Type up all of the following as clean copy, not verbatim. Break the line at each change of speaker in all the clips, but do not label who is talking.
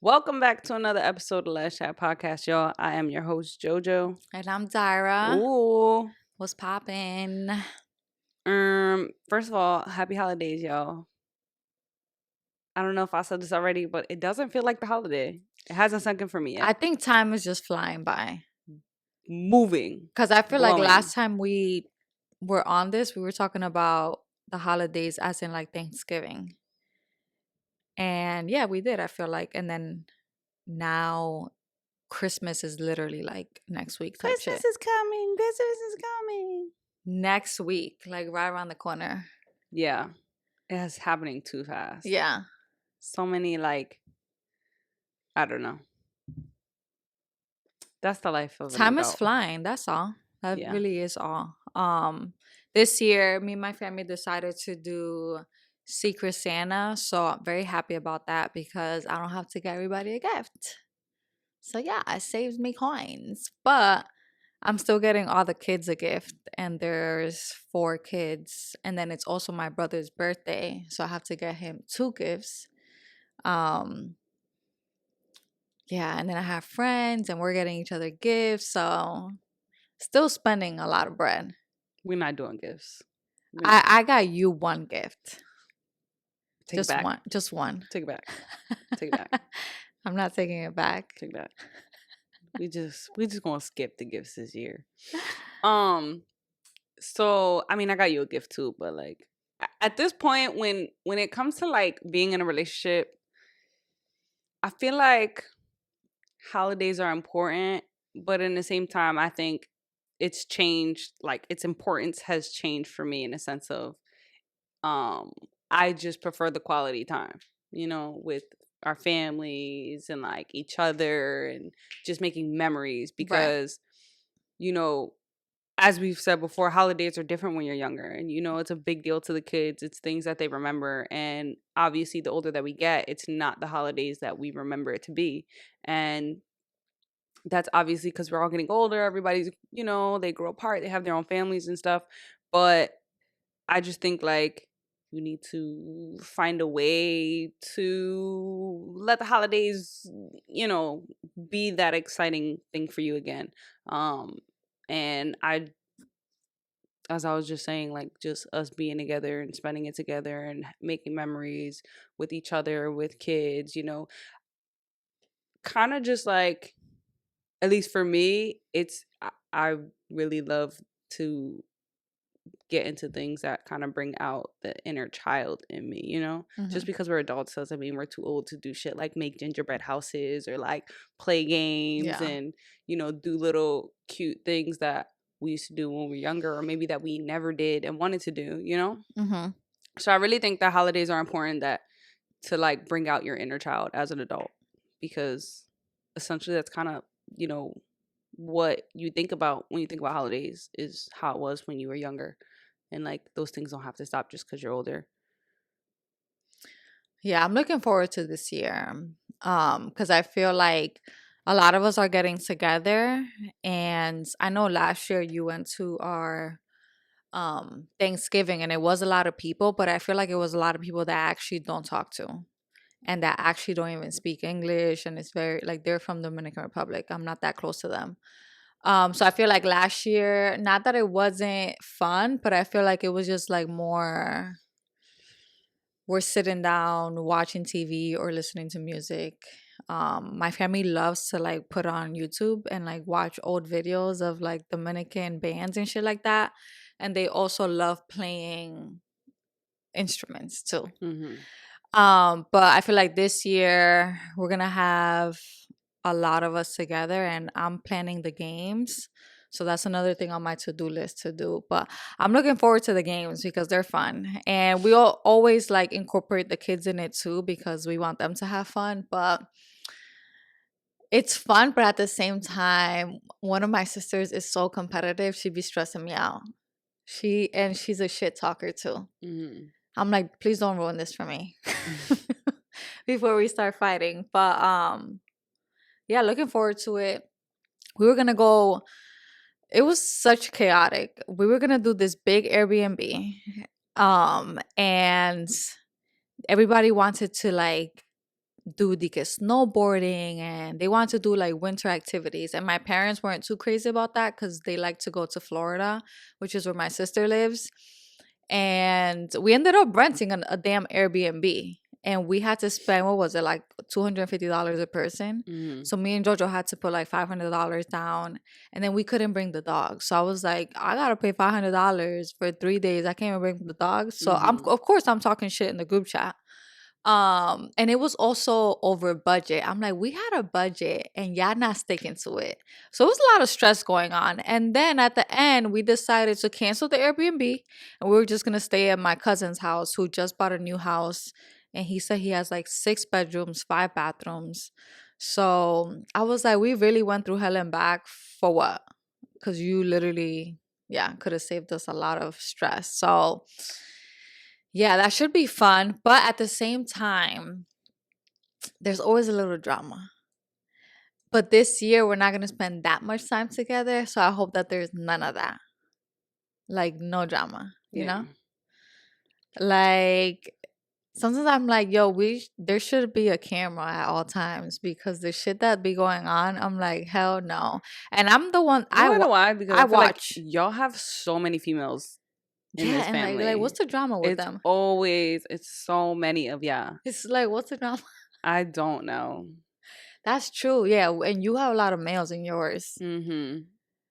Welcome back to another episode of Last Chat Podcast, y'all. I am your host, JoJo.
And I'm Dayra.
Ooh.
What's poppin'?
First of all, happy holidays, y'all. I don't know if I said this already, but it doesn't feel like the holiday. It hasn't sunk in for me yet.
I think time is just flying by.
Moving.
Because I feel like
Blowing.
last time we were on this, we were talking about the holidays as in like Thanksgiving. And yeah, we did, I feel like. And then now Christmas is literally like next week type
Christmas
shit.
is coming. Christmas is coming.
Next week, like right around the corner.
Yeah. It's happening too fast.
Yeah.
So many, I don't know. That's the life of
Time
an
is
adult.
flying. That's all. That
Yeah.
really is all. This year, me and my family decided to do Secret Santa, so I'm very happy about that because I don't have to get everybody a gift. So yeah, it saves me coins, but I'm still getting all the kids a gift, and there's 4 kids, and then it's also my brother's birthday, so I have to get him 2 gifts. Yeah, and then I have friends, and we're getting each other gifts, so still spending a lot of bread.
We're not doing gifts.
I got you 1 gift.
Take
Just
it back.
one. Just one.
Take it back. Take it back.
I'm not taking it back.
Take it back. We just gonna skip the gifts this year. So I mean, I got you a gift too, but like at this point, when it comes to like being in a relationship, I feel like holidays are important, but in the same time, I think it's changed. Like its importance has changed for me in a sense of, I just prefer the quality time, with our families and like each other and just making memories because, as we've said before, holidays are different when you're younger and, it's a big deal to the kids. It's things that they remember. And obviously the older that we get, it's not the holidays that we remember it to be. And that's obviously because we're all getting older. Everybody's, they grow apart, they have their own families and stuff. But I just think like you need to find a way to let the holidays, be that exciting thing for you again. And as I was just saying, like just us being together and spending it together and making memories with each other, with kids, kind of just like, at least for me, I really love to get into things that kind of bring out the inner child in me, just because we're adults doesn't mean we're too old to do shit like make gingerbread houses or like play games
Yeah.
and do little cute things that we used to do when we were younger, or maybe that we never did and wanted to do, so I really think that holidays are important, that to like bring out your inner child as an adult, because essentially that's kind of what you think about when you think about holidays is how it was when you were younger. And like those things don't have to stop just because you're older.
Yeah, I'm looking forward to this year. Because I feel like a lot of us are getting together, and I know last year you went to our Thanksgiving and it was a lot of people, but I feel like it was a lot of people that I actually don't talk to and that actually don't even speak English, and it's very like they're from Dominican Republic. I'm not that close to them. So I feel like last year, not that it wasn't fun, but I feel like it was just like more we're sitting down watching TV or listening to music. My family loves to like put on YouTube and like watch old videos of like Dominican bands and shit like that. And they also love playing instruments too.
Mm-hmm.
But I feel like this year we're gonna have a lot of us together, and I'm planning the games. So that's another thing on my to-do list to do. But I'm looking forward to the games because they're fun. And we all always like incorporate the kids in it too because we want them to have fun. But it's fun, but at the same time, one of my sisters is so competitive, she'd be stressing me out. She's a shit talker too.
Mm-hmm.
I'm like, please don't ruin this for me before we start fighting. But yeah, looking forward to it. We were gonna go. It was such chaotic. We were gonna do this big Airbnb, and everybody wanted to like do the snowboarding, and they wanted to do like winter activities. And my parents weren't too crazy about that because they like to go to Florida, which is where my sister lives. And we ended up renting a damn Airbnb. And we had to spend, what was it, like $250 a person.
Mm-hmm.
So me and JoJo had to put like $500 down. And then we couldn't bring the dog. So I was like, I got to pay $500 for 3 days. I can't even bring the dog. So of course, I'm talking shit in the group chat. And it was also over budget. I'm like, we had a budget and y'all not sticking to it. So it was a lot of stress going on. And then at the end, we decided to cancel the Airbnb and we were just gonna stay at my cousin's house, who just bought a new house. And he said he has like 6 bedrooms, 5 bathrooms. So I was like, we really went through hell and back for what? Because you literally, yeah, could have saved us a lot of stress. So yeah, that should be fun. But at the same time, there's always a little drama. But this year, we're not going to spend that much time together. So I hope that there's none of that. Like, no drama, you know? Like, sometimes I'm like, yo, there should be a camera at all times because the shit that be going on, I'm like, hell no. And I'm the one,
You know why? Because I feel
watch.
like y'all have so many females in
Yeah,
this
and
family.
like, what's the drama with them?
It's so many of y'all.
It's like, what's the drama?
I don't know.
That's true. Yeah, and you have a lot of males in yours.
Mm-hmm.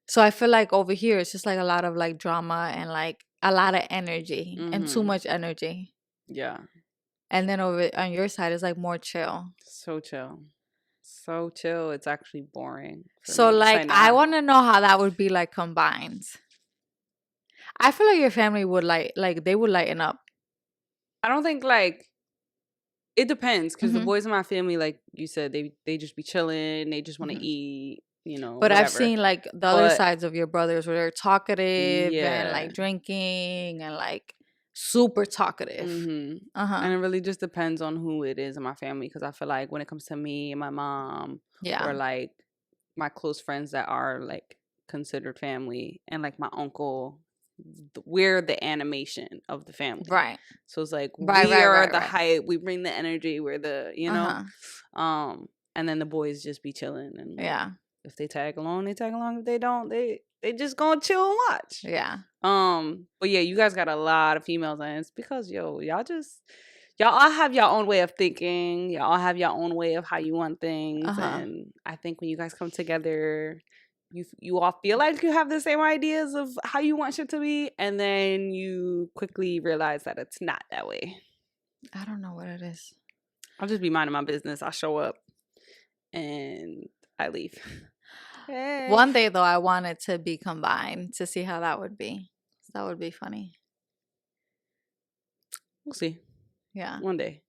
So I feel like over here it's just like a lot of like drama and like a lot of energy and too much energy.
Yeah.
And then over on your side it's like more chill.
So chill. So chill. It's actually boring.
So like I want to know how that would be like combined. I feel like your family would like they would lighten up.
I don't think like it depends because the boys in my family, like you said, they just be chilling. They just want to eat, you know.
But
whatever.
I've seen like the other sides of your brothers where they're talkative and like drinking and like super talkative.
And it really just depends on who it is in my family because I feel like when it comes to me and my mom, or like my close friends that are like considered family, and like my uncle, we're the animation of the family, right? So it's like we are the hype, we bring the energy, we're the, you know, and then the boys just be chilling and like, if they tag along, they tag along. If they don't, they just gonna chill and watch. But yeah, you guys got a lot of females, and it's because y'all all have your own way of thinking. Y'all all have your own way of how you want things, and I think when you guys come together, you all feel like you have the same ideas of how you want shit to be, and then you quickly realize that it's not that way.
I don't know what it is.
I'll just be minding my business. I show up and I leave. Hey.
One day though, I want it to be combined to see how that would be. That would be funny.
We'll see.
Yeah.
One day.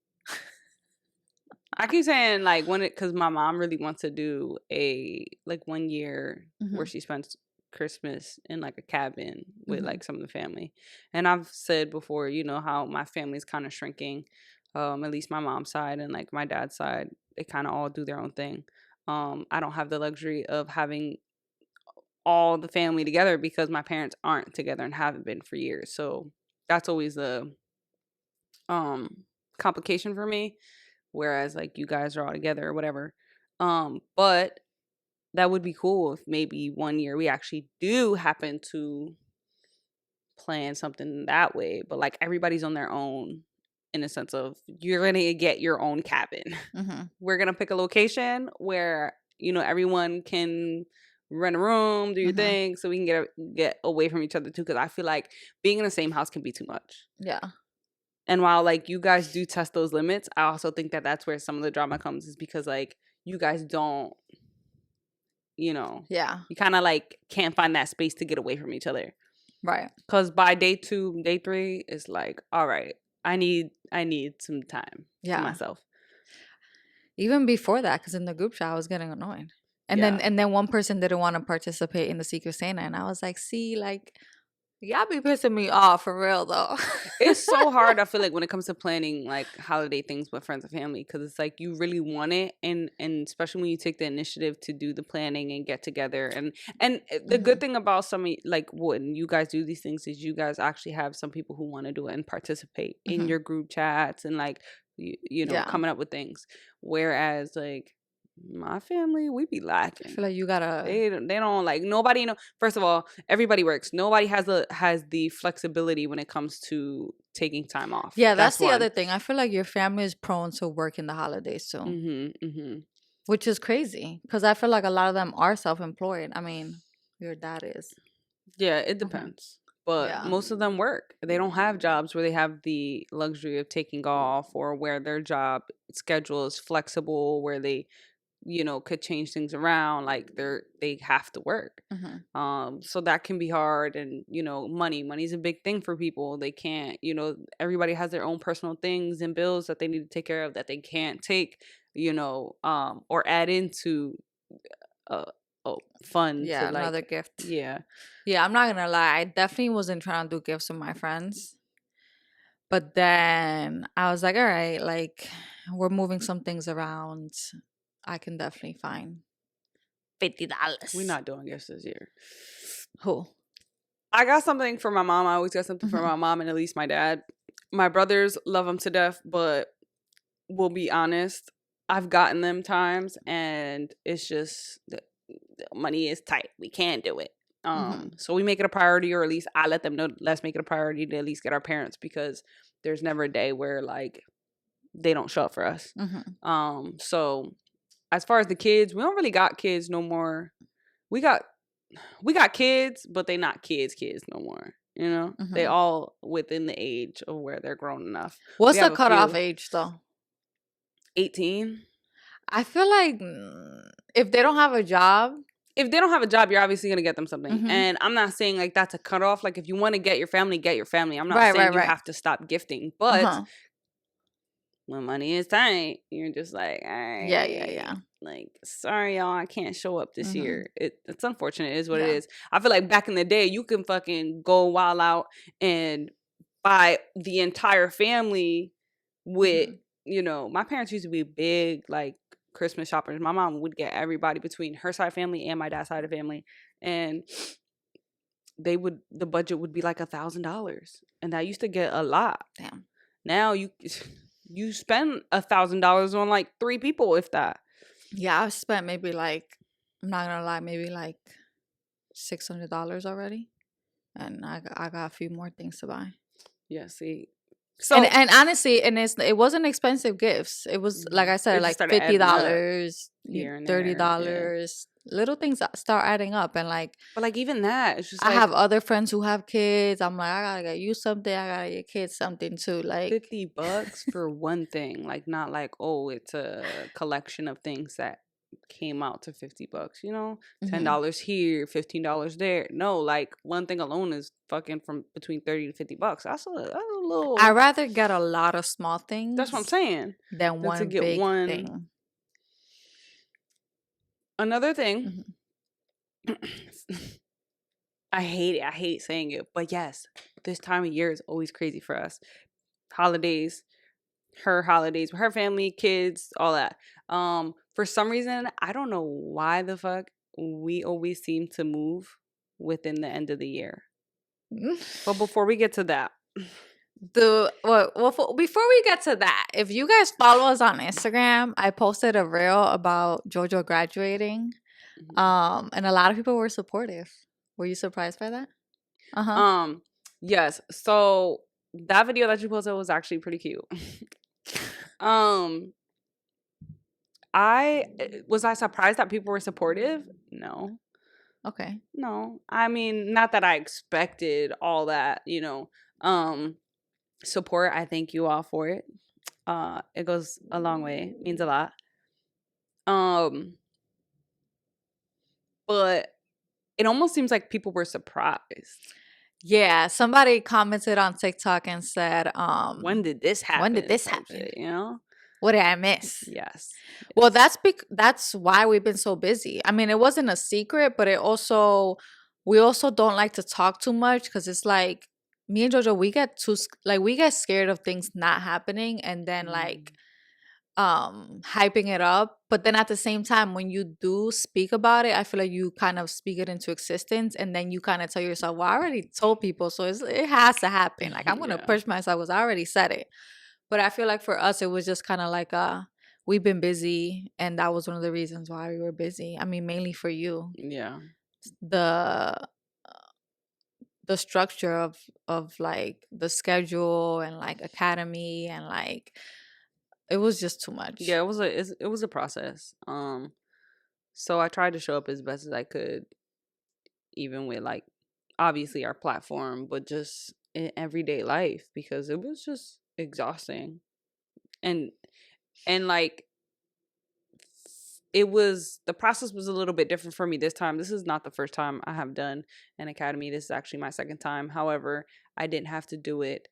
I keep saying like because my mom really wants to do a like 1 year where she spends Christmas in like a cabin with like some of the family. And I've said before, you know, how my family's kind of shrinking, at least my mom's side and like my dad's side, they kind of all do their own thing. I don't have the luxury of having all the family together because my parents aren't together and haven't been for years. So that's always a complication for me. Whereas like you guys are all together or whatever. But that would be cool if maybe 1 year we actually do happen to plan something that way. But like everybody's on their own in a sense of you're going to get your own cabin. We're going to pick a location where, you know, everyone can rent a room, do your thing so we can get away from each other too. Because I feel like being in the same house can be too much. Yeah. And while, like, you guys do test those limits, I also think that that's where some of the drama comes is because, like, you guys don't, you know. Yeah. You kind of, like, can't find that space to get away from each other. Right. Because by day 2, day 3, it's like, all right, I need some time for myself.
Even before that, because in the group chat, I was getting annoyed. And then one person didn't want to participate in the Secret Santa. And I was like, see, like... Y'all be pissing me off for real though.
It's so hard, I feel like, when it comes to planning like holiday things with friends and family, because it's like you really want it, and especially when you take the initiative to do the planning and get together, and the good thing about some like when you guys do these things is you guys actually have some people who want to do it and participate in your group chats and like
Yeah.
coming up with things. Whereas like my family, we be
I
lacking.
feel like you gotta.
They don't like nobody. First of all, everybody works. Nobody has the flexibility when it comes to taking time off.
Yeah, that's
That's
the
one.
other thing. I feel like your family is prone to work in the holidays too, which is crazy because I feel like a lot of them are self-employed. I mean, your dad is.
Yeah, it
Mhm.
depends. But
Yeah.
most of them work. They don't have jobs where they have the luxury of taking off, or where their job schedule is flexible, where they, could change things around. Like they have to work.
Mhm.
So that can be hard. And money's a big thing for people. They can't, everybody has their own personal things and bills that they need to take care of that they can't take, or add into uh, fun to
Yeah, another
like.
gift.
Yeah.
Yeah, I'm not gonna lie. I definitely wasn't trying to do gifts with my friends. But then I was like, all right, like we're moving some things around. I can definitely find
We're
$50.
not doing gifts this year.
Who?
I got something for my mom. I always got something for
Mhm.
my mom and at least my dad. My brothers love them to death, but we'll be honest, I've gotten them times and it's just the money is tight. We can't do it.
Mhm.
So we make it a priority, or at least I let them know, let's make it a priority to at least get our parents, because there's never a day where like they don't show up for us.
Mhm.
So as far as the kids, we don't really got kids no more. We got kids, but they not kids no more. They
Mhm.
all within the age of where they're grown enough. We
What's the
have a
cutoff
few.
age though?
18.
I feel like if they don't have a job,
If they don't have a job, you're obviously gonna get them something.
mhm.
And I'm not saying like that's a cutoff. Like if you want to get your family, get your family. I'm not
Right, right,
saying you
right.
have to stop gifting, but
Uh-huh.
when money is tight, you're just like, all
Yeah, yeah,
right,
yeah.
like sorry y'all, I can't show up this
Mhm.
year. It's unfortunate, it is what it
Yeah.
is. I feel like back in the day, you can fucking go wild out and buy the entire family with,
Mhm.
my parents used to be big like Christmas shoppers. My mom would get everybody between her side family and my dad's side of family, and the budget would be like $1,000, and that used to get a lot.
Damn.
Now you spend $1,000 on like 3 people, if that.
Yeah, I've spent maybe like, I'm not gonna lie, maybe like $600 already, and I got a few more things to buy.
Yeah, see.
And
So
honestly, and it wasn't expensive gifts. It was like I said,
it just
like
started
fifty
adding up
dollars,
here and
$30.
there. Yeah.
Little things that start adding up, and like
But like even that, it's just
I
like
have other friends who have kids. I'm like, I gotta get you something. I gotta get kids something too. Like,
$50 for one thing. Like not like, oh, it's a collection of things that came out to $50,
mhm.
$10 here, $15 there. No, like one thing alone is fucking from between 30 to $50. That's a
I
little.
rather get a lot of small
That's what I'm
things
saying.
than
Than to
one
get
big
one.
thing.
Another thing.
Mhm.
I hate it. I hate saying it, but yes, this time of year is always crazy for us. Holidays, her holidays with her family, kids, all that. For some reason, I don't know why the fuck we always seem to move within the end of the year. But before we get to that,
Before we get to that, if you guys follow us on Instagram, I posted a reel about JoJo graduating. And a lot of people were supportive. Were you surprised by that? Uh-huh.
um, yes. So that video that you posted was actually pretty cute. um, I surprised that people were supportive? No.
Okay.
No. I mean, not that I expected all that, support. I thank you all for it. It goes a long way. Means a lot. Um, but it almost seems like people were surprised.
Yeah, somebody commented on TikTok and said,
When did this happen?
when did this
Type
happen?
shit, you know?
What did I miss?
Yes.
Well, that's why we've been so busy. I mean, it wasn't a secret, but we also don't like to talk too much because it's like me and Jojo, we get scared of things not happening and then like hyping it up. But then at the same time, when you do speak about it, I feel like you kind of speak it into existence and then you kind of tell yourself, well, I already told people, so it has to happen. Like I'm gonna
Yeah.
push myself because I already said it. But I feel like for us, it was just kind of like we've been busy, and that was one of the reasons why we were busy. I mean, mainly for you,
Yeah.
the the structure of like the schedule and like academy and like it was just too
Yeah,
much.
it was a process. So I tried to show up as best as I could, even with like obviously our platform, but just in everyday life because it was just exhausting. And like it was the process was a little bit different for me this time. This is not the first time I have done an academy. This is actually my second time. However, I didn't have to do it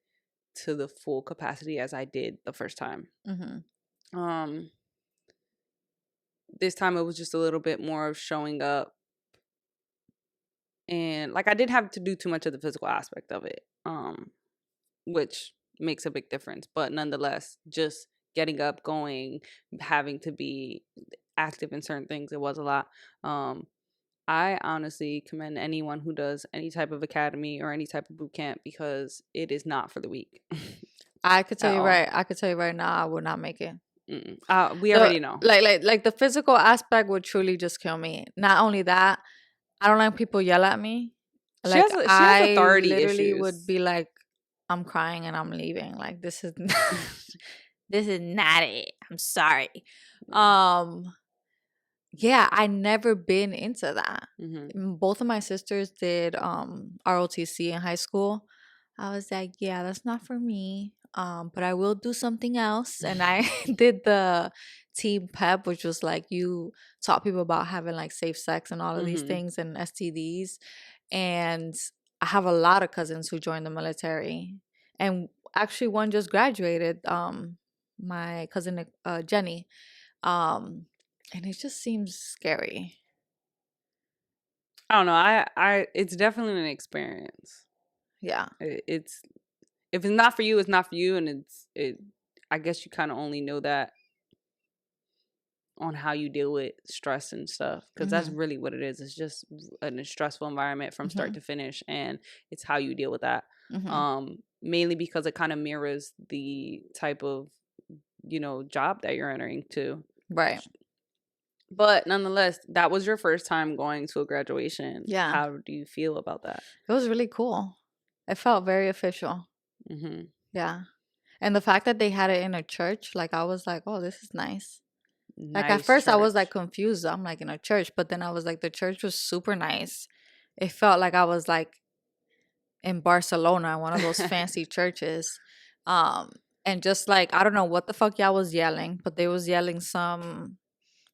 to the full capacity as I did the first time.
Hmm.
Um this time it was just a little bit more of showing up, and like I didn't have to do too much of the physical aspect of it. Which makes a big difference, but nonetheless, just getting up, going, having to be active in certain things, it was a lot. Um I honestly commend anyone who does any type of academy or any type of boot camp because it is not for the weak
I could tell
at
you
all.
right. I could tell you right now, I would not make it.
We
The
already know.
like the physical aspect would truly just kill me. Not only that, I don't like people yell at me. Like
She has
I
authority
literally would
issues.
be like, I'm crying and I'm leaving. Like this is this is not it. I'm sorry. Um yeah, I never been into that.
Mm-hmm.
Both of my sisters did ROTC in high school. I was like, yeah, that's not for me. But I will do something else. And I did the team pep, which was like you taught people about having like safe sex and all of these
Mm-hmm.
things and STDs. And I have a lot of cousins who joined the military. And actually one just graduated, my cousin Jenny. Um, and it just seems scary.
I don't know. It's definitely an experience.
Yeah.
It's if it's not for you, it's not for you, and I guess you kind of only know that on how you deal with stress and stuff because that's
Mhm.
really what it is. It's just a stressful environment from start
Mhm.
to finish, and it's how you deal with that.
Mhm.
Mainly because it kind of mirrors the type of job that you're entering to.
Right.
But nonetheless, that was your first time going to a graduation.
Yeah.
How do you feel about that?
It was really cool. It felt very official.
Hmm.
Yeah. And the fact that they had it in a church, like I was like, "Oh, this is nice." Like at
Nice
first I was like
church.
confused. I'm like in a church, but then I was like the church was super nice. It felt like I was like in Barcelona, one of those fancy churches. Um and just like I don't know what the fuck y'all was yelling, but they was yelling some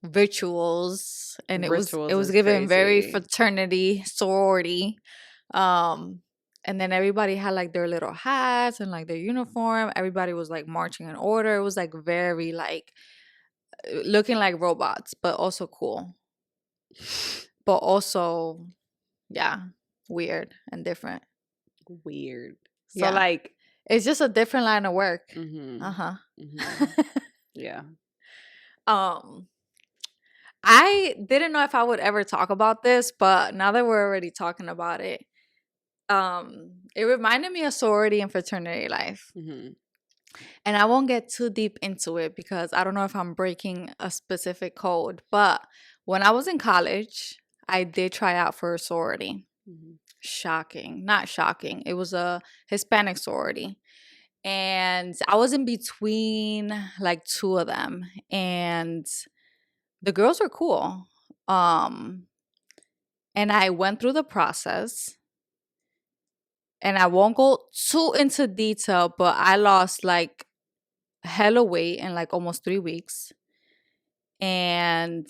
rituals and it
Rituals
was
is
given very
crazy.
fraternity sorority. um and then everybody had like their little hats and like their uniform. Everybody was like marching in order. It was like very like looking like robots but also cool, but also yeah, weird and different.
Weird. So
Yeah,
like,
it's just a different line of work.
mhm.
Uh-huh.
Mhm. Yeah.
um I didn't know if I would ever talk about this, but now that we're already talking about it, it reminded me of sorority and fraternity life.
Mhm.
And I won't get too deep into it because I don't know if I'm breaking a specific code, but when I was in college, I did try out for a sorority.
Mhm.
Shocking. Not shocking. It was a Hispanic sorority. And I was in between like two of them. And the girls were cool. Um, and I went through the process. And I won't go too into detail, but I lost like hella weight in like almost 3 weeks. And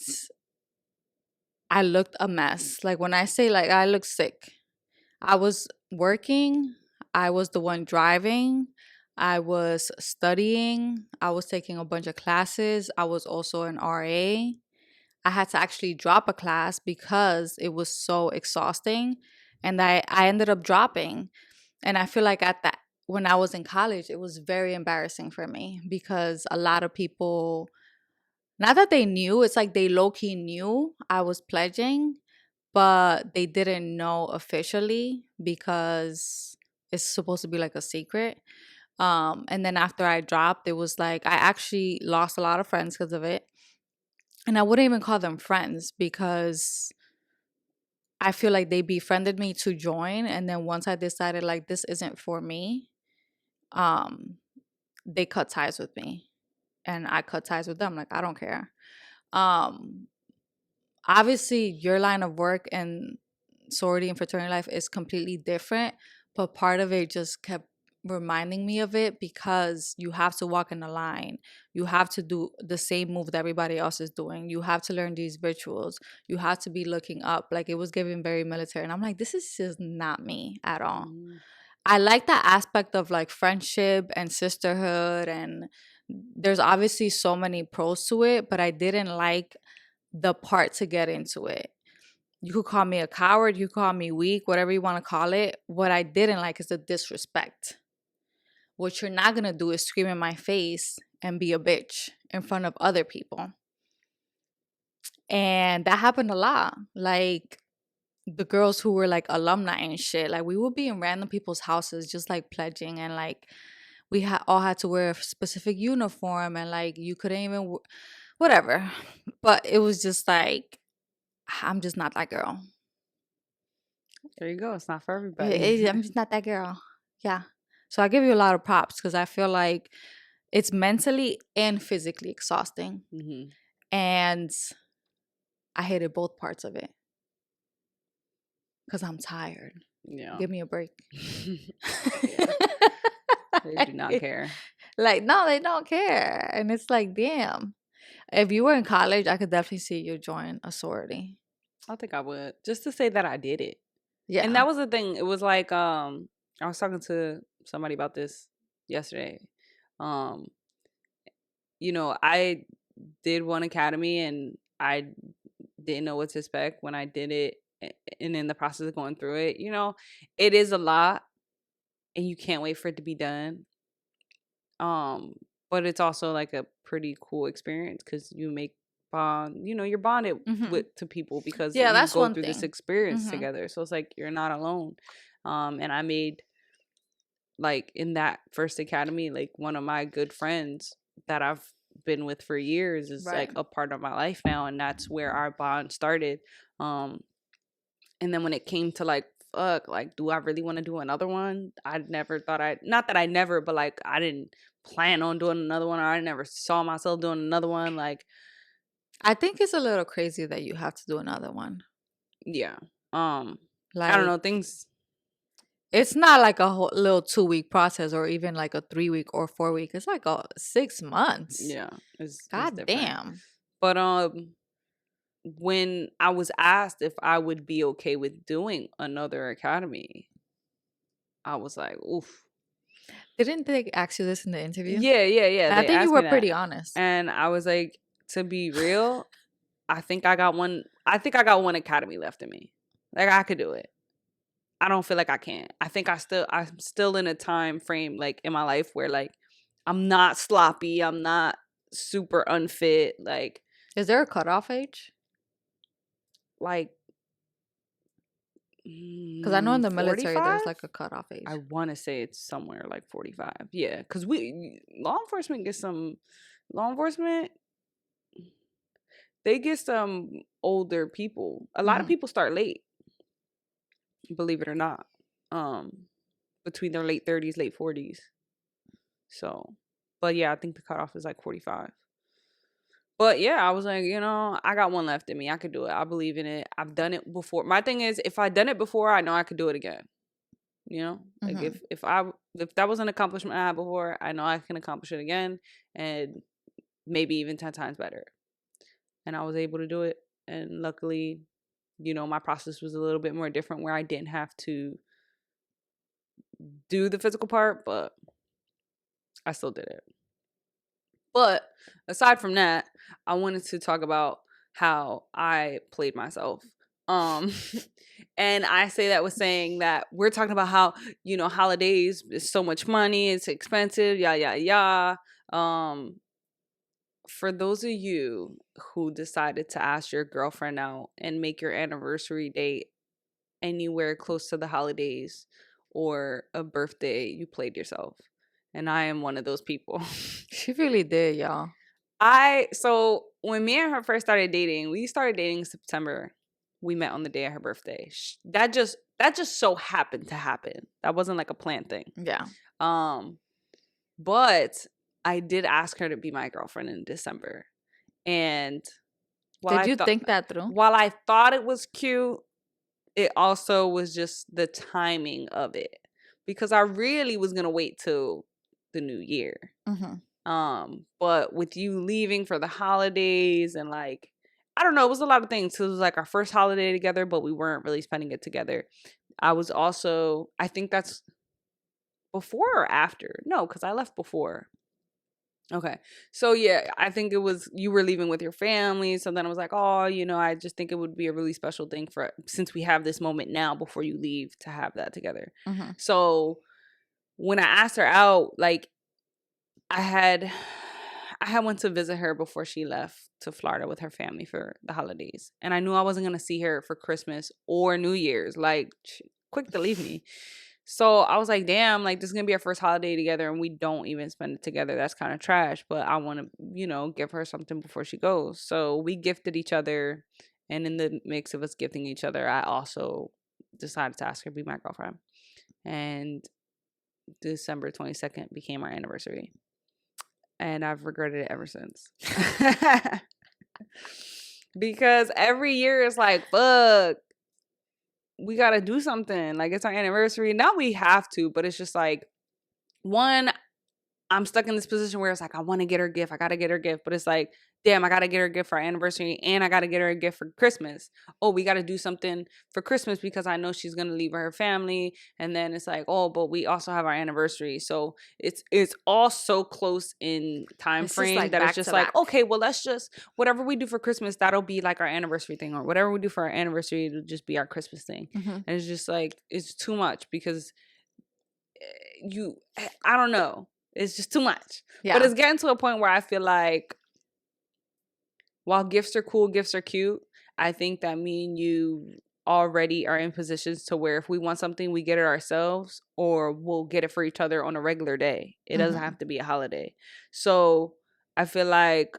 I looked a mess. Like when I say like I looked sick, I was working, I was the one driving, I was studying, I was taking a bunch of classes, I was also an RA. I had to actually drop a class because it was so exhausting. And I ended up dropping. And I feel like at that when I was in college, it was very embarrassing for me because a lot of people, not that they knew, it's like they low key knew I was pledging, but they didn't know officially because it's supposed to be like a secret. And then after I dropped, it was like I actually lost a lot of friends because of it. And I wouldn't even call them friends because I feel like they befriended me to join. And then once I decided like this isn't for me, um, they cut ties with me. And I cut ties with them. Like, I don't care. Um, Obviously your line of work and sorority and fraternity life is completely different, but part of it just kept reminding me of it because you have to walk in a line. You have to do the same move that everybody else is doing. You have to learn these rituals. You have to be looking up. Like, it was giving very military. And I'm like, this is just not me at all.
Mm.
I like that aspect of like friendship and sisterhood, and there's obviously so many pros to it, but I didn't like the part to get into it. You could call me a coward, you could call me weak, whatever you want to call it. What I didn't like is the disrespect. What you're not gonna do is scream in my face and be a bitch in front of other people. And that happened a lot. Like, the girls who were like alumni and shit, like we would be in random people's houses just like pledging, and like we all had to wear a specific uniform, and like you couldn't even whatever. But it was just like, I'm just not that girl.
There you go. It's not for everybody.
I'm just not that girl. Yeah. So I give you a lot of props because I feel like it's mentally and physically exhausting.
Mm-hmm.
And I hated both parts of it because I'm tired.
Yeah.
Give me a break.
Yeah. They do not care.
Like, no, they don't care. And it's like, damn. If you were in college, I could definitely see you join a sorority.
I think I would, just to say that I did it.
Yeah.
And that was the thing. It was like I was talking to somebody about this yesterday. Um I did one academy and I didn't know what to expect when I did it, and in the process of going through it, it is a lot and you can't wait for it to be done. But it's also like a pretty cool experience because you make bond, you're bonded
Mm-hmm.
with to people because
Yeah,
you
that's
go
one
through this
thing.
experience
Mm-hmm.
together. So it's like you're not alone. And I made, like, in that first academy, like one of my good friends that I've been with for years is
Right.
like a part of my life now, and that's where our bond started. And then when it came to like, fuck, like, do I really want to do another one? I never thought not that I never, but like I didn't plan on doing another one, or I never saw myself doing another one. Like,
I think it's a little crazy that you have to do another one.
yeah. I don't
Like,
know, things.
it's not like a whole little 2 week process or even like a 3 week or 4 week. It's like 6 months.
Yeah, it's
God
different.
damn.
But when I was asked if I would be okay with doing another academy, I was like, oof.
Didn't they ask you this in the interview?
Yeah.
I
They
think you
asked
were
me that.
pretty honest.
And I was like, to be real, I think I got one academy left in me. Like, I could do it. I don't feel like I can't. I'm still in a time frame, like, in my life where, like, I'm not sloppy, I'm not super unfit,
Is there a cutoff age?
like
Because I know in the military
45.
there's like a cutoff age.
I want to say it's somewhere like 45. Yeah, because law enforcement, they get some older people. A lot of
Mm-hmm.
people start late, believe it or not, between their late 30s, late 40s. So, but yeah, I think the cutoff is like 45. But yeah, I was like, I got one left in me. I could do it. I believe in it. I've done it before. My thing is, if I done it before, I know I could do it again. Like,
Mm-hmm.
if that was an accomplishment I had before, I know I can accomplish it again, and maybe even 10 times better. And I was able to do it. And luckily, my process was a little bit more different where I didn't have to do the physical part, but I still did it. But aside from that, I wanted to talk about how I played myself. Um and I say that with saying that we're talking about how, holidays is so much money, it's expensive, yeah. For those of you who decided to ask your girlfriend out and make your anniversary date anywhere close to the holidays or a birthday, you played yourself. And I am one of those people.
She really did, y'all.
So when me and her first started dating, we started dating in September. We met on the day of her birthday. That just so happened to happen. That wasn't like a planned thing.
Yeah.
But I did ask her to be my girlfriend in December. And
did you think that through?
While I thought it was cute, it also was just the timing of it. Because I really was gonna wait till the new year. But with you leaving for the holidays and like, I don't know, it was a lot of things. So it was like our first holiday together, but we weren't really spending it together. I think that's before or after? No, because I left before. Okay. So yeah, I think it was you were leaving with your family. So then I was like, oh, you know, I just think it would be a really special thing for since we have this moment now before you leave to have that together. So when I asked her out, like I had went to visit her before she left to Florida with her family for the holidays. And I knew I wasn't going to see her for Christmas or New Year's. Like, quick to leave me. So I was like, damn, like this is going to be our first holiday together and we don't even spend it together. That's kind of trash. But I want to, you know, give her something before she goes. So we gifted each other. And in the mix of us gifting each other, I also decided to ask her to be my girlfriend. And December 22nd became our anniversary. And I've regretted it ever since. Because every year it's like, fuck, we got to do something. Like, it's our anniversary. Now we have to, but it's just like, one, I'm stuck in this position where it's like, I want to get her a gift. I got to get her a gift. But it's like, damn, I got to get her a gift for our anniversary and I got to get her a gift for Christmas. Oh, we got to do something for Christmas because I know she's going to leave her family. And then it's like, oh, but we also have our anniversary. So it's all so close in time frame like that it's just like, okay, well, let's just, whatever we do for Christmas, that'll be like our anniversary thing. Or whatever we do for our anniversary, it'll just be our Christmas thing. And it's just like, it's too much because I don't know. It's just too much. Yeah. But it's getting to a point where I feel like while gifts are cool, gifts are cute, I think that me and you already are in positions to where if we want something, we get it ourselves or we'll get it for each other on a regular day. It doesn't have to be a holiday. So I feel like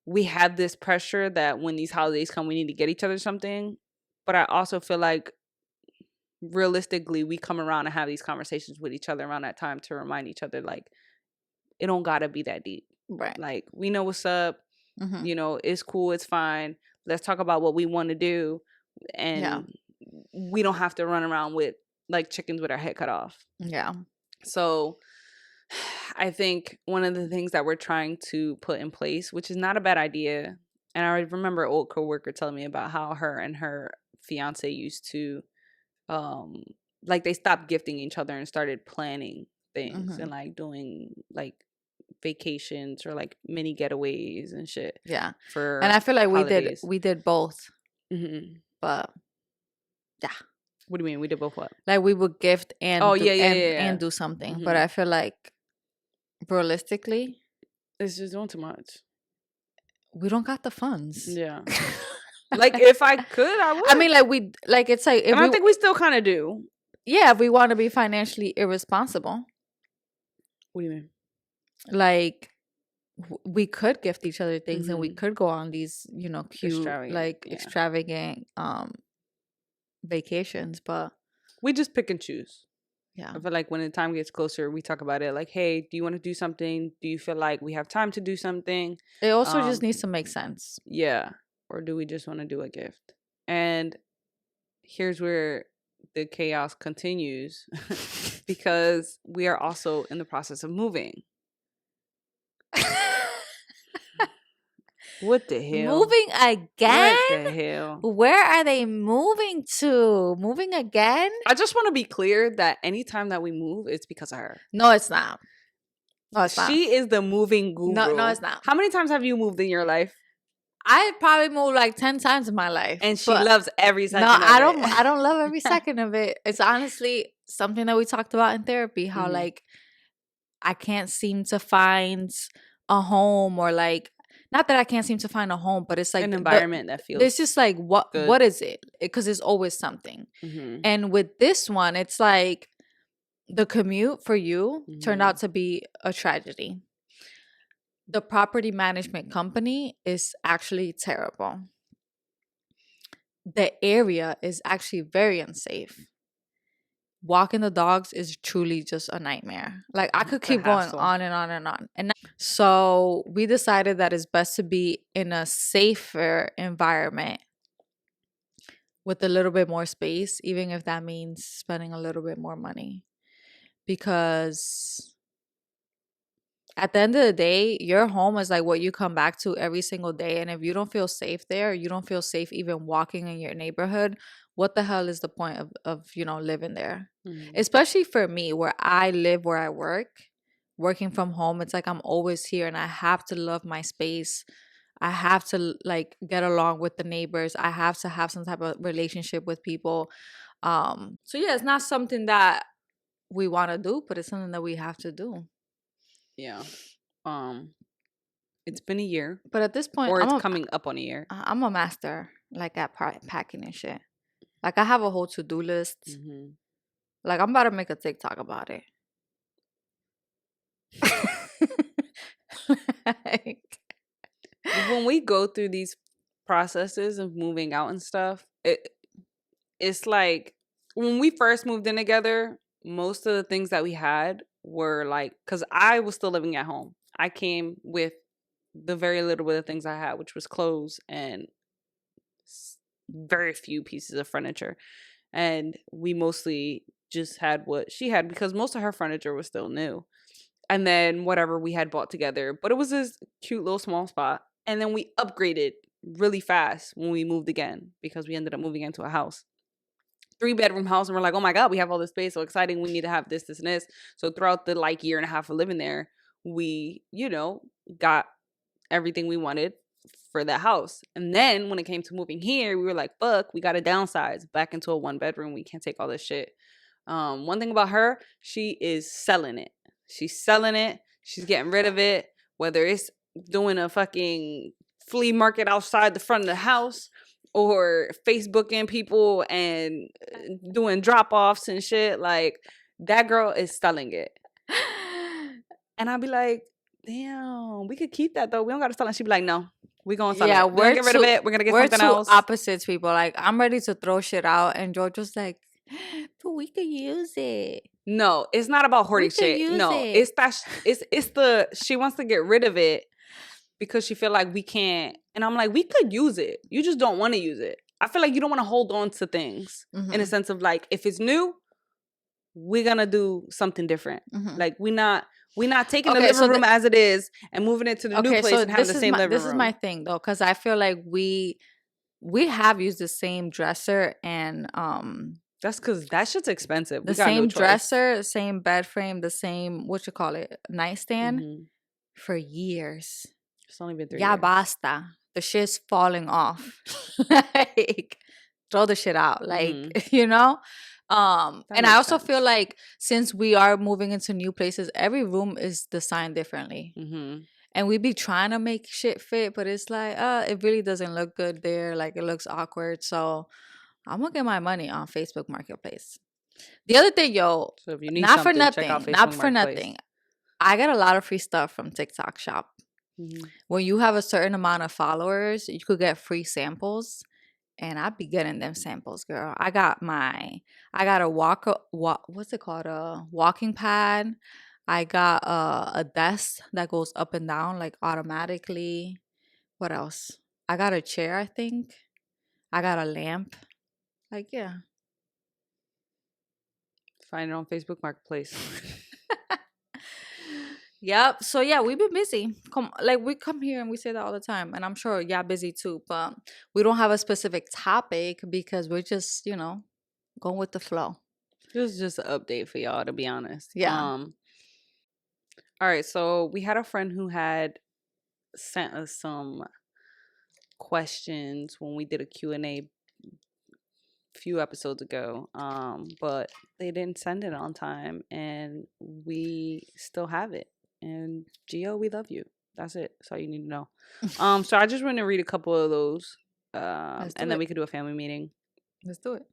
we have this pressure that when these holidays come, we need to get each other something. But I also feel like realistically we come around and have these conversations with each other around that time to remind each other like it don't gotta be that deep, right? Like we know what's up, you know, it's cool, it's fine, let's talk about what we want to do, and we don't have to run around with like chickens with our head cut off. So I think one of the things that we're trying to put in place, which is not a bad idea, and I remember an old coworker telling me about how her and her fiance used to like they stopped gifting each other and started planning things and like doing like vacations or like mini getaways and shit. Yeah.
And I feel like holidays. we did both. But yeah.
What do you mean? We did both what?
Like we would gift and and do something. But I feel like realistically
it's just doing too much.
We don't got the funds.
Yeah. Like if I could, I would. I
mean, like it's like.
I think we still kind of do.
Yeah, if we want to be financially irresponsible.
What do you mean?
Like, we could gift each other things, and we could go on these, you know, cute, extravagant vacations, but
we just pick and choose. Yeah, I feel like when the time gets closer, we talk about it. Like, hey, do you want to do something? Do you feel like we have time to do something?
It also just needs to make sense.
Yeah. Or do we just want to do a gift? And here's where the chaos continues because we are also in the process of moving. What the hell?
Moving again?
What the hell?
Where are they moving to? Moving again?
I just want to be clear that anytime that we move, it's because of her.
No, it's not. No, it's not.
She is the moving guru.
No, it's not.
How many times have you moved in your life?
I probably moved like 10 times in my life.
And she loves every second of it.
No, I don't love every second of it. It's honestly something that we talked about in therapy, how like I can't seem to find a home, or like, not that I can't seem to find a home, but it's like
an environment that feels
it's just like
good.
What is it? Because it's always something. And with this one, it's like the commute for you turned out
Mm-hmm.
to be a tragedy. The property management company is actually terrible. The area is actually very unsafe. Walking the dogs is truly just a nightmare. Like I could
It's a
keep going
hassle.
on and on and on. So we decided that it's best to be in a safer environment with a little bit more space, even if that means spending a little bit more money. Because at the end of the day, your home is like what you come back to every single day. And if you don't feel safe there, you don't feel safe even walking in your neighborhood, what the hell is the point of living there?
Mm-hmm.
Especially for me, where I live, where I work, working from home, it's like I'm always here and I have to love my space. I have to like get along with the neighbors. I have to have some type of relationship with people. So yeah, it's not something that we want to do, but it's something that we have to do.
Yeah. Um, it's been a year,
But at this point,
or it's coming up on a year.
I'm a master like at packing and shit. Like I have a whole to-do list.
Mm-hmm.
Like I'm about to make a TikTok about it. Like,
When we go through these processes of moving out and stuff, it's like when we first moved in together, most of the things that we had were like, because I was still living at home. I came with the very little bit of things I had, which was clothes and very few pieces of furniture. And we mostly just had what she had because most of her furniture was still new. And then whatever we had bought together. But it was this cute little small spot. And then we upgraded really fast when we moved again because we ended up moving into a house. 3-bedroom house, and we're like, oh my god, we have all this space, so exciting, we need to have this and this. So throughout the like year and a half of living there, we got everything we wanted for that house. And then when it came to moving here, we were like, fuck, we gotta downsize back into a 1-bedroom. We can't take all this shit. One thing about her, she is selling it. She's selling it. She's getting rid of it, whether it's doing a fucking flea market outside the front of the house or Facebooking people and doing drop offs and shit. Like, that girl is selling it. And I'd be like, damn, we could keep that though. We don't gotta sell it. She'd be like, no, we gonna sell
yeah,
it. We're gonna get rid of it. We're gonna get
we're
something
two
else.
opposites people. Like I'm ready to throw shit out, and JoJo's like, but we could use it.
No, it's not about
We
hoarding
could
shit.
use
No,
it.
it's that. It's the she wants to get rid of it because she feel like we can't. And I'm like, we could use it. You just don't want to use it. I feel like you don't want to hold on to things in a sense of like, if it's new, we're gonna do something different. Like we're not taking the living room as it is and moving it to the new place and having the same living room.
This is my thing though, because I feel like we have used the same dresser and
That's because that shit's expensive.
the
We got no
same
choice.
dresser, same bed frame, the same nightstand
Mhm.
for years.
It's only been 3
Ya
years.
basta. The shit's falling off. Like throw the shit out. Like,
That
and I
makes
also feel
sense.
like since we are moving into new places, every room is designed differently.
Mhm.
And we be trying to make shit fit, but it's like, it really doesn't look good there. Like it looks awkward. So I'm gonna get my money on Facebook Marketplace. The other thing, yo,
So if you need
not for
something, check out
nothing, not
Facebook
for
Marketplace.
nothing. I get a lot of free stuff from TikTok Shop.
Mhm.
When you have a certain amount of followers, you could get free samples. And I be getting them samples, girl. I got a what's it called? A walking pad. I got a desk that goes up and down like automatically. What else? I got a chair, I think. I got a lamp. Like, yeah.
Find it on Facebook Marketplace.
Yep. So yeah, we've been busy. We come here and we say that all the time, and I'm sure y'all busy too. But we don't have a specific topic because we're just going with the flow.
This is just an update for y'all, to be honest.
Yeah.
All right. So we had a friend who had sent us some questions when we did a Q&A few episodes ago, but they didn't send it on time, and we still have it. And Gio, we love you. That's it. That's all you need to know. So I just want to read a couple of those, and then we could do a family meeting.
Let's do it.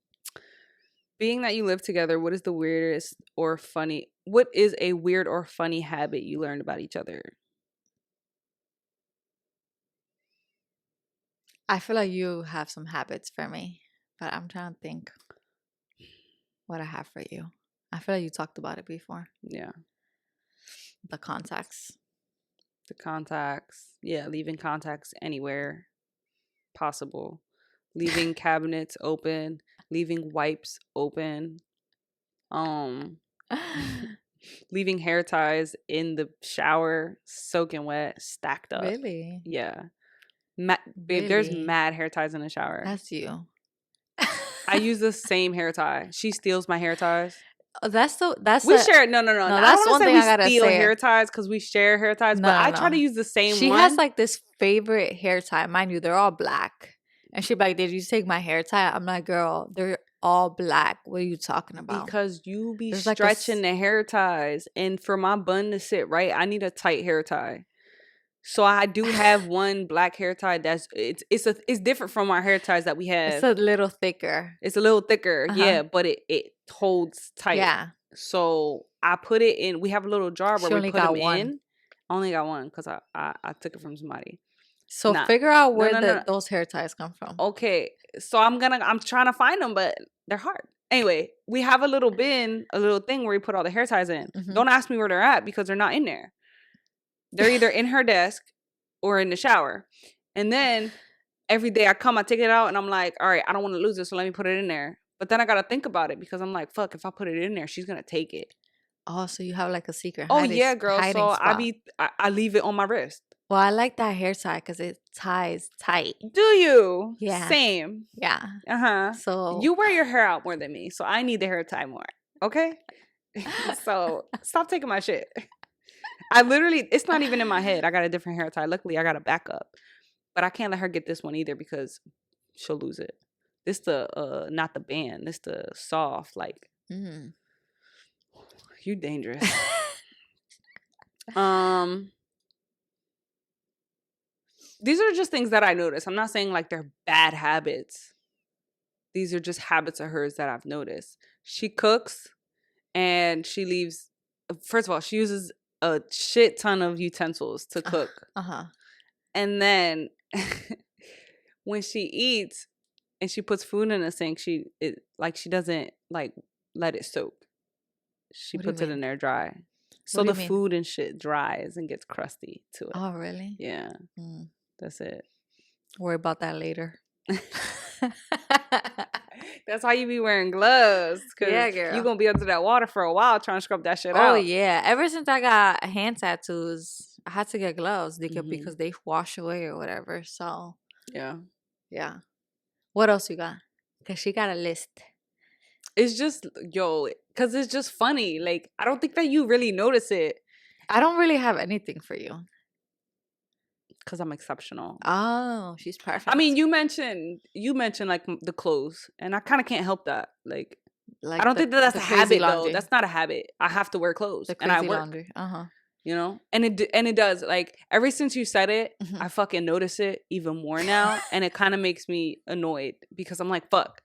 Being that you live together, what is the weirdest or funny? What is a weird or funny habit you learned about each other?
I feel like you have some habits for me, but I'm trying to think what I have for you. I feel like you talked about it before.
Yeah,
The contacts.
the contacts. Yeah, leaving contacts anywhere possible. Leaving cabinets open, leaving wipes open. Um leaving hair ties in the shower, soaking wet, stacked up.
Really?
Yeah. Babe, there's
Really?
mad hair ties in the shower.
That's you.
I use the same hair tie. She steals my hair ties.
Oh, that's
We
a
share. No, no, no.
no,
I don't
that's
want to
one
say
thing
we
I gotta
steal
say.
hair ties because we share hair ties, but
No,
I
no,
try to
no.
use the same
She has
one
like this favorite hair tie. Mind you, they're all black. And she'd be like, "Did you take my hair tie?" I'm like, "Girl, they're all black. What are you talking about?"
because you be
There's like
stretching the hair ties, and for my bun to sit right, I need a tight hair tie. So I do have one black hair tie that's it's different from our hair ties that we
it's
have.
a little thicker.
It's a little thicker,
Uh-huh.
yeah, but it holds tight.
Yeah.
So I put it in. We have a little jar where
She
we
only
put them
got one.
in. I only got one because I took it from somebody.
So
Nah,
figure out
no,
where
no, no, no.
those hair ties come from.
Okay, so I'm trying to find them, but they're hard. Anyway, we have a little bin, a little thing where we put all the hair ties in.
Mhm.
Don't ask me where they're at because they're not in there. They're either in her desk or in the shower. And then every day I come, I take it out, and I'm like, all right, I don't want to lose it, so let me put it in there. But then I gotta think about it because I'm like, fuck, if I put it in there, she's gonna take it.
Oh, so you have like a secret
Oh yeah, girl.
hiding
So
spot.
I leave it on my wrist.
Well, I like that hair tie because it ties tight.
Do you?
Yeah.
Same.
Yeah.
Uh-huh.
So
You wear your hair out more than me, so I need the hair tie more. Okay? So stop taking my shit. I literally, it's not even in my head. I got a different hair tie. Luckily, I got a backup. But I can't let her get this one either because she'll lose it. This the not the band. This the soft, like
mm.
you dangerous. Um These are just things that I notice. I'm not saying like they're bad habits. These are just habits of hers that I've noticed. She cooks and she leaves. First of all, she uses a shit ton of utensils to cook.
Uh-huh.
And then when she eats and she puts food in the sink, she doesn't like let it soak. She
What do you
puts it in
mean?
there dry. So
What do
the
you mean?
food and shit dries and gets crusty to it.
Oh, really?
Yeah,
Mm.
that's it.
Worry about that later.
That's why you be wearing gloves, because
Yeah,
you're
girl.
going to be under that water for a while trying to scrub that shit
Oh,
out.
yeah. Ever since I got hand tattoos, I had to get gloves
Mhm.
because they wash away or whatever. So,
Yeah.
yeah. What else you got? Because she got a list.
It's just, because it's just funny. Like, I don't think that you really notice it.
I don't really have anything for you.
Because I'm exceptional.
Oh, she's perfect.
I mean, you mentioned like the clothes, and I kind of can't help that. Like
like
I don't think that that's
the
a
crazy
habit
laundry.
though. That's not a habit. I have to wear clothes,
The
and I
crazy
work.
laundry. Uh-huh.
You know, and it does. Like ever since you said it,
Mhm.
I fucking notice it even more now, and it kind of makes me annoyed because I'm like, fuck,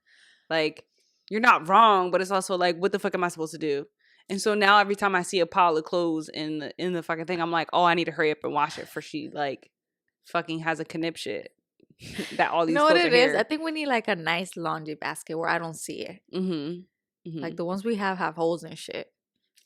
like you're not wrong, but it's also like, what the fuck am I supposed to do? And so now every time I see a pile of clothes in the fucking thing, I'm like, oh, I need to hurry up and wash it for she like fucking has a knip shit that all
You
these
know what
clothes are
it is? I
here.
think we need like a nice laundry basket where I don't see it. Like the ones we have holes and shit.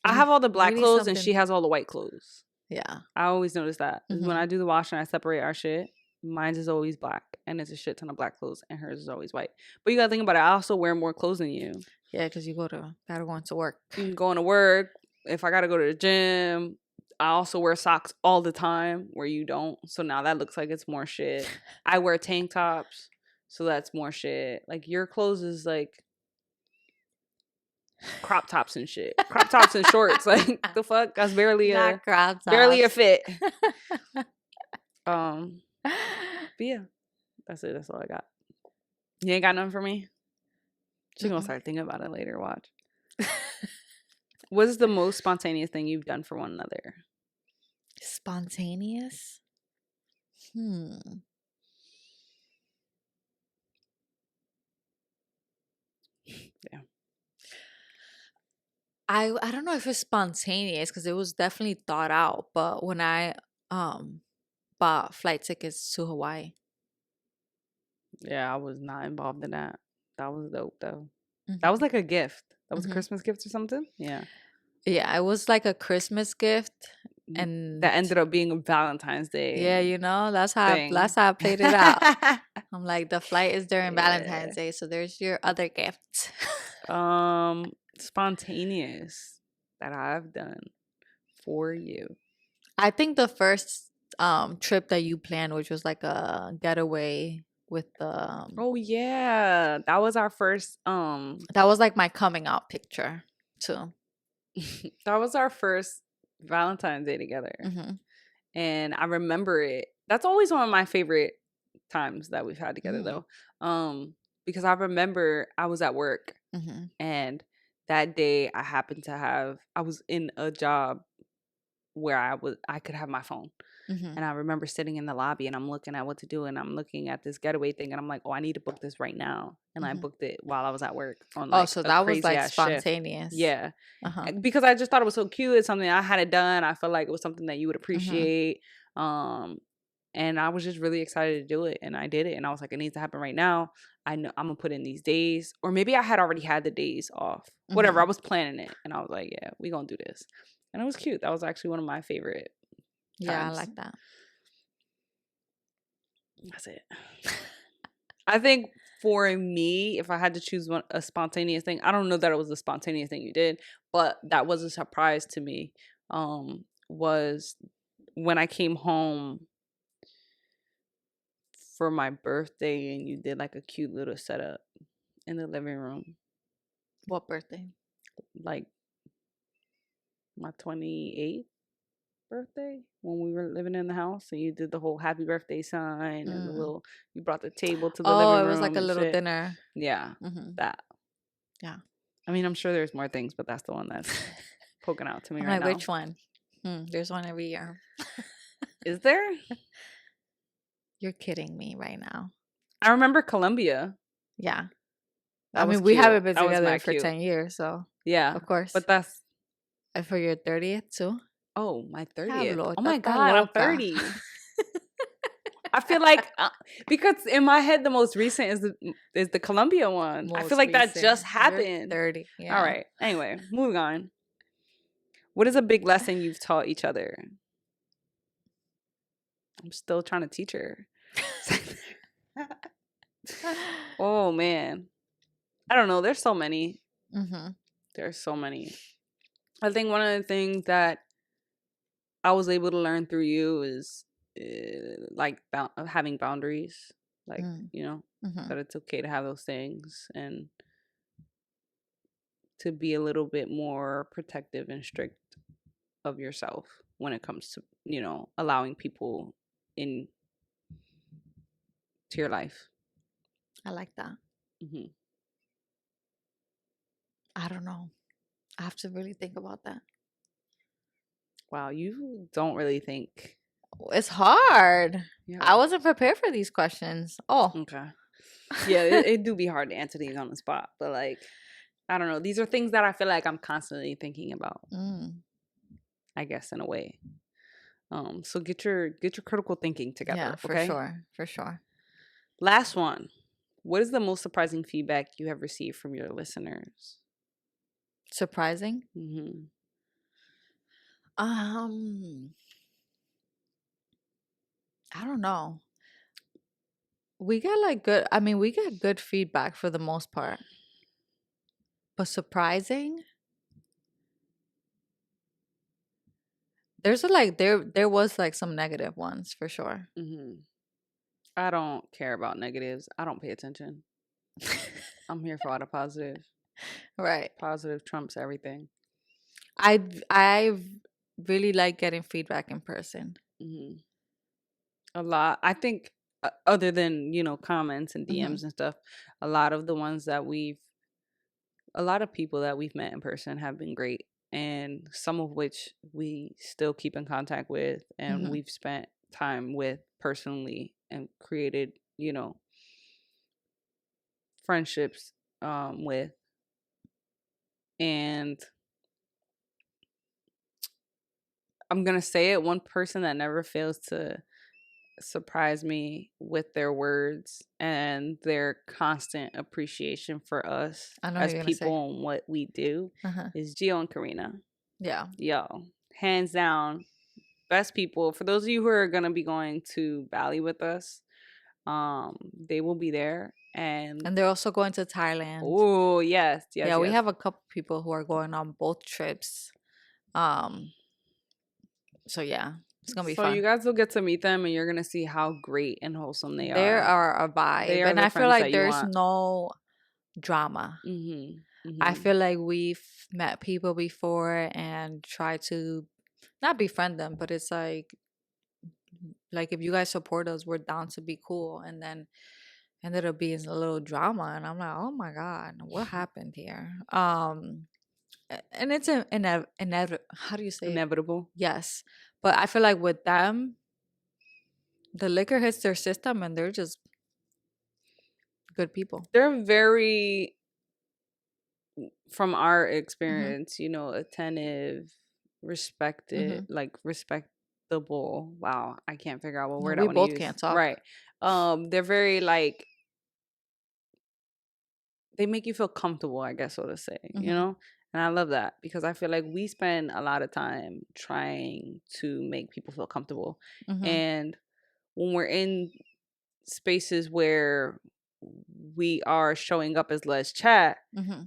I have all the
We
black
need
clothes and
something-
she has all the white clothes.
Yeah.
I always notice that. When
Mhm.
I do the wash and I separate our shit, mine's is always black and it's a shit ton of black clothes and hers is always white. But you gotta think about it. I also wear more clothes than you.
Yeah, because you gotta go into work.
Going to work, if I gotta go to the gym, I also wear socks all the time where you don't. So now that looks like it's more shit. I wear tank tops, so that's more shit. Like your clothes is like crop tops and shit. Crop tops and shorts. Like the fuck? That's barely
Not crop
barely a
tops.
fit. But yeah, that's it. That's all I got. You ain't got nothing for me? She gonna start thinking about it later. Watch. What is the most spontaneous thing you've done for one another?
Spontaneous?
Yeah.
I don't know if it's spontaneous because it was definitely thought out, but when I bought flight tickets to Hawaii.
Yeah, I was not involved in that. That was dope though. That was
Hmm.
like a gift. That was a
Hmm.
Christmas gift or something. Yeah.
Yeah, it was like a Christmas gift, and
That ended up being a Valentine's
yeah,
Day
you know, that's
thing.
how I played it out. I'm like, the flight is during
Yeah.
Valentine's Day, so there's your other gift.
Spontaneous that I've done for you.
I think the first trip that you planned, which was like a getaway with the
Oh yeah, that was our first
that was like my coming out picture too.
that was our first Valentine's Day together.
Hmm.
And I remember it. That's always one of my favorite times that we've had together
Mm.
though. Because I remember I was at work
Hmm.
and that day I was in a job where I could have my phone.
Hmm.
And I remember sitting in the lobby and I'm looking at what to do and I'm looking at this getaway thing and I'm like, "Oh, I need to book this right now." And I
Hmm.
booked it while I was at work on
Oh,
like
so
a
that was
crazy
like
ass shift.
spontaneous.
Yeah.
Uh-huh.
Because I just thought it was so cute. It's something I hadn't done. I felt like it was something that you would
Hmm.
appreciate. Um and I was just really excited to do it and I did it and I was like, it needs to happen right now. I know I'm gonna put in these days. Or maybe I had already had the days off. Whatever. I
Hmm.
was planning it and I was like, yeah, we gonna do this. And it was cute. That was actually one of my favorite
Yeah, I
times.
like that.
That's it. I think for me, if I had to choose a spontaneous thing, I don't know that it was a spontaneous thing you did, but that was a surprise to me. Was when I came home for my birthday and you did like a cute little setup in the living room,
What birthday?
like my 28th birthday when we were living in the house and you did the whole happy birthday sign and
Mm.
you brought the table to the
Oh,
living
it was like
room
a
and
little
shit.
dinner.
Yeah,
Hmm.
that.
Yeah.
I mean, I'm sure there's more things, but that's the one that's poking out to me
I'm
right
like,
now.
which one? There's one every year.
Is there?
You're kidding me right now.
I remember Colombia.
Yeah. I
That was
mean, we
cute.
haven't been
That was
together
mad
for
cute.
10 years, so
Yeah.
of course.
But that's,
And for your 30th too?
oh, my 30th.
Diablo,
Oh my
está
God, I'm
loca.
30. I feel like, because in my head, the most recent is the Colombia one. I feel
Most
like that just
recent. You're
happened.
30.
All
Yeah.
right. Anyway, moving on. What is a big lesson you've taught each other? I'm still trying to teach her. Oh, man. I don't know. There's so many.
Mm-hmm.
There's so many. I think one of the things that I was able to learn through you is like having boundaries, like,
Mm-hmm.
that it's okay to have those things and to be a little bit more protective and strict of yourself when it comes to, allowing people into your life.
I like that.
Hmm.
I don't know. I have to really think about that.
Wow, you don't really think.
It's hard.
Yeah.
I wasn't prepared for these questions. Oh.
Okay. Yeah, it do be hard to answer these on the spot, but like, I don't know. These are things that I feel like I'm constantly thinking about,
Mm.
I guess, in a way. So get your critical thinking
Yeah,
together,
for
okay?
sure. For sure.
Last one. What is the most surprising feedback you have received from your listeners?
Surprising?
Hmm.
Um, I don't know. We get like good, I mean, we get good feedback for the most part. But surprising? There's a, like there was like some negative ones for sure.
Hmm. I don't care about negatives. I don't pay attention. I'm here for all the positive.
Right.
Positive trumps everything.
I really like getting feedback in person.
Hmm. A lot. I think, other than, comments and
Hmm.
DMs and stuff, a lot of the ones that a lot of people that we've met in person have been great, and some of which we still keep in contact with and
Hmm.
we've spent time with personally and created, friendships with. And I'm gonna say it. One person that never fails to surprise me with their words and their constant appreciation for us
I know what
as
you're gonna say.
people and what we do
Uh-huh.
is Gio and Karina.
Yeah.
Yo, hands down, best people. For those of you who are gonna be going to Bali with us, they will be there. And
And they're also going to Thailand.
oh yes, yes,
Yeah, we
yes.
have a couple people who are going on both trips. Um, so yeah, it's gonna be
So you
fun.
guys will get to meet them, and you're gonna see how great and wholesome they
There
are.
are a
They
vibe,
are
and
the
I feel
friends
like
that you
there's
want.
no drama.
Mhm.
I
Mhm.
feel like we've met people before and tried to not befriend them, but it's like if you guys support us, we're down to be cool. And then ended up being a little drama, and I'm like, oh my god, what happened here? And it's how do you say it?
Inevitable.
Yes, but I feel like with them, the liquor hits their system, and they're just good people.
They're very, from our
Hmm.
experience, attentive, respected,
Hmm.
like respectable. Wow, I can't figure out what
No,
word I
we
want to
both
use.
can't talk.
Right. They're very like they make you feel comfortable, I guess so to say,
Hmm.
And I love that because I feel like we spend a lot of time trying to make people feel comfortable.
Hmm.
And when we're in spaces where we are showing up as Let's Chat,
Hmm.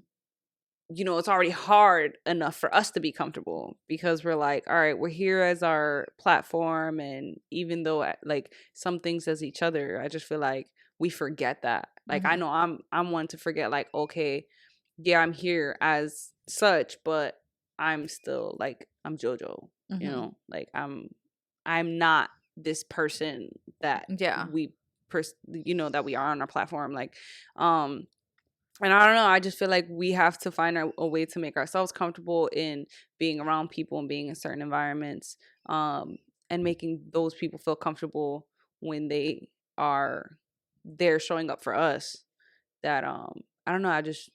it's already hard enough for us to be comfortable because we're like, all right, we're here as our platform. And even though like some things as each other, I just feel like we forget that. Like I
Hmm.
know I'm one to forget like, okay, yeah, I'm here as such, but I'm still like I'm JoJo,
Hmm.
like I'm not this person that
Yeah.
we that we are on our platform. Like and I don't know, I just feel like we have to find a way to make ourselves comfortable in being around people and being in certain environments, and making those people feel comfortable when they are there showing up for us. That I don't know, I just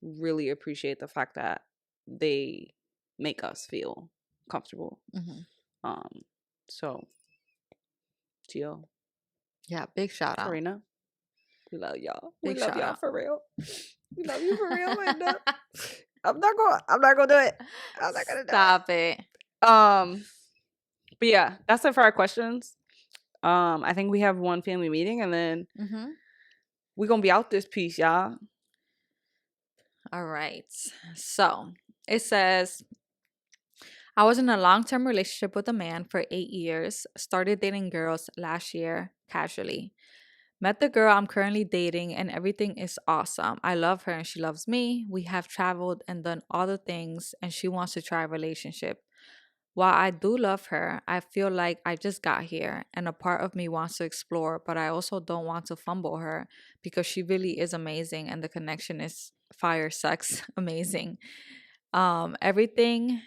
really appreciate the fact that they make us feel comfortable.
Hmm.
Um, so Gio,
Yeah, big shout out.
Karina, we love y'all. We
Big
love
shout
y'all
out.
for real. We love you for real, and I'm not gonna do it. I'm not gonna do
Stop it.
it. But yeah, that's it for our questions. I think we have one family meeting, and then
Hmm.
we're gonna be out this piece, y'all.
All right. So it says, I was in a long term relationship with a man for 8 years, started dating girls last year casually. Met the girl I'm currently dating, and everything is awesome. I love her and she loves me. We have traveled and done all the things, and she wants to try a relationship. While I do love her, I feel like I just got here, and a part of me wants to explore, but I also don't want to fumble her because she really is amazing and the connection is fire sex amazing. Um, everything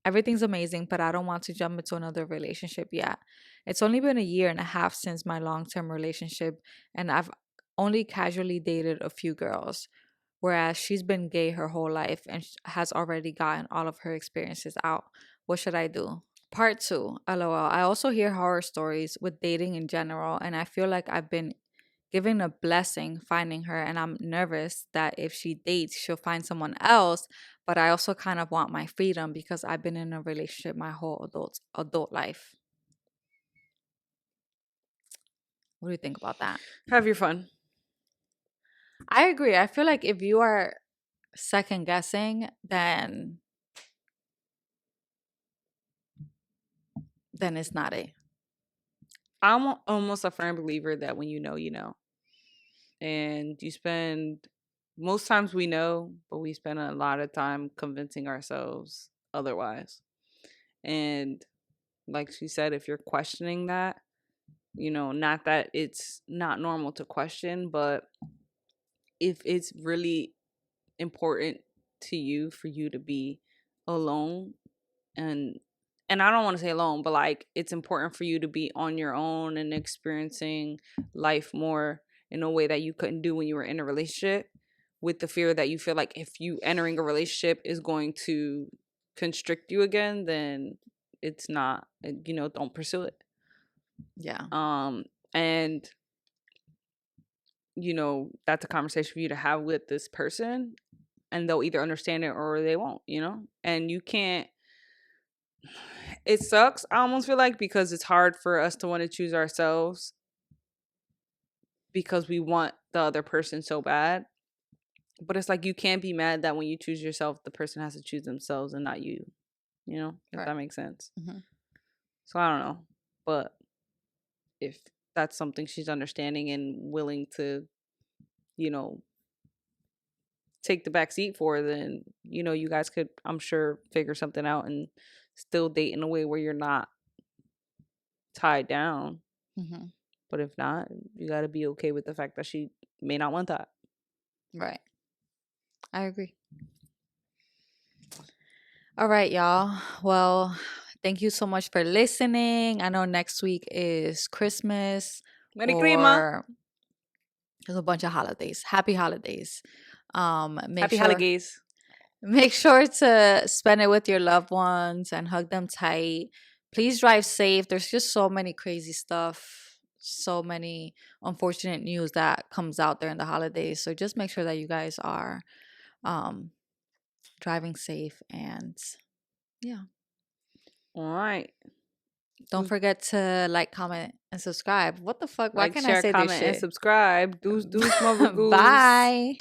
Everything's amazing, but I don't want to jump into another relationship yet. It's only been a year and a half since my long term relationship, and I've only casually dated a few girls, whereas she's been gay her whole life and has already gotten all of her experiences out. What should I do? Part two, lol. I also hear horror stories with dating in general, and I feel like I've been given a blessing finding her, and I'm nervous that if she dates she'll find someone else, but I also kind of want my freedom because I've been in a relationship my whole adult life. What do you think about that?
Have your fun.
I agree. I feel like if you are second guessing, then it's not it.
I'm almost a firm believer that when you know. And you spend most times we know, but we spend a lot of time convincing ourselves otherwise. And like she said, if you're questioning that, not that it's not normal to question, but if it's really important to you for you to be alone, and I don't want to say alone, but like it's important for you to be on your own and experiencing life more in a way that you couldn't do when you were in a relationship, with the fear that you feel like if you entering a relationship is going to constrict you again, then it's not, don't pursue it.
Yeah.
And that's a conversation for you to have with this person, and they'll either understand it or they won't, and you can't. It sucks, I almost feel like, because it's hard for us to want to choose ourselves because we want the other person so bad. But it's like, you can't be mad that when you choose yourself, the person has to choose themselves and not you. If that makes sense.
Mm-hmm.
So I don't know. But if that's something she's understanding and willing to, take the back seat for, then, you guys could, I'm sure, figure something out and still date in a way where you're not tied down.
Mm-hmm.
But if not, you got to be okay with the fact that she may not want that.
Right. I agree. All right, y'all. Well, thank you so much for listening. I know next week is Christmas,
Merry Christmas.
or there's a bunch of holidays. Happy holidays.
Happy holidays.
Make sure to spend it with your loved ones and hug them tight. Please drive safe. There's just so many crazy stuff, so many unfortunate news that comes out during the holidays. So just make sure that you guys are driving safe, and yeah.
All right.
Don't forget to like, comment, and subscribe. What the fuck? Why
Like,
can't I
share,
say this
comment, and
shit?
subscribe. Deuce, mother goose.
Bye.